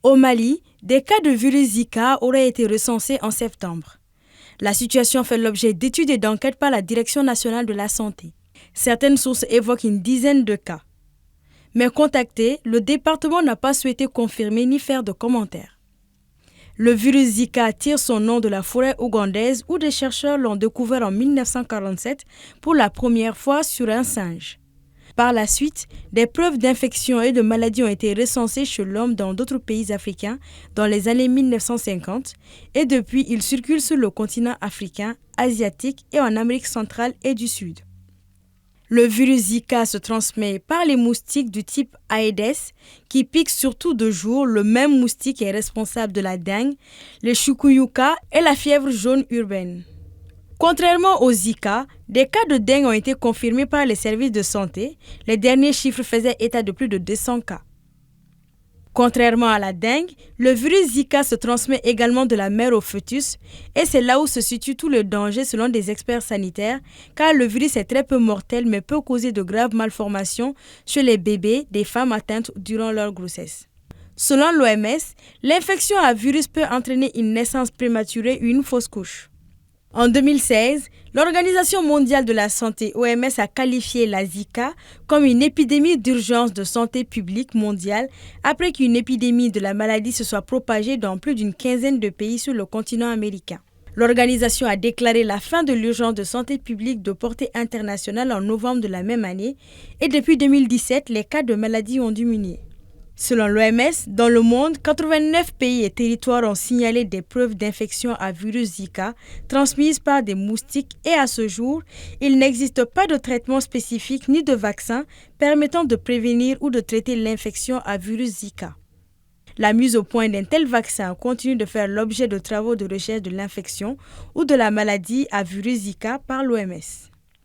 Au Mali, des cas de virus Zika auraient été recensés en septembre. La situation fait l'objet d'études et d'enquêtes par la Direction nationale de la santé. Certaines sources évoquent une dizaine de cas. Mais contacté, le département n'a pas souhaité confirmer ni faire de commentaires. Le virus Zika tire son nom de la forêt ougandaise où des chercheurs l'ont découvert en 1947 pour la première fois sur un singe. Par la suite, des preuves d'infection et de maladies ont été recensées chez l'homme dans d'autres pays africains dans les années 1950 et depuis, il circule sur le continent africain, asiatique et en Amérique centrale et du Sud. Le virus Zika se transmet par les moustiques du type Aedes qui piquent surtout de jour. Le même moustique est responsable de la dengue, le chikungunya et la fièvre jaune urbaine. Contrairement au Zika, des cas de dengue ont été confirmés par les services de santé. Les derniers chiffres faisaient état de plus de 200 cas. Contrairement à la dengue, le virus Zika se transmet également de la mère au fœtus et c'est là où se situe tout le danger selon des experts sanitaires car le virus est très peu mortel mais peut causer de graves malformations chez les bébés des femmes atteintes durant leur grossesse. Selon l'OMS, l'infection à virus peut entraîner une naissance prématurée ou une fausse couche. En 2016, l'Organisation mondiale de la santé (OMS) a qualifié la Zika comme une épidémie d'urgence de santé publique mondiale après qu'une épidémie de la maladie se soit propagée dans plus d'une quinzaine de pays sur le continent américain. L'organisation a déclaré la fin de l'urgence de santé publique de portée internationale en novembre de la même année et depuis 2017, les cas de maladie ont diminué. Selon l'OMS, dans le monde, 89 pays et territoires ont signalé des preuves d'infection à virus Zika transmises par des moustiques et à ce jour, il n'existe pas de traitement spécifique ni de vaccin permettant de prévenir ou de traiter l'infection à virus Zika. La mise au point d'un tel vaccin continue de faire l'objet de travaux de recherche de l'infection ou de la maladie à virus Zika par l'OMS.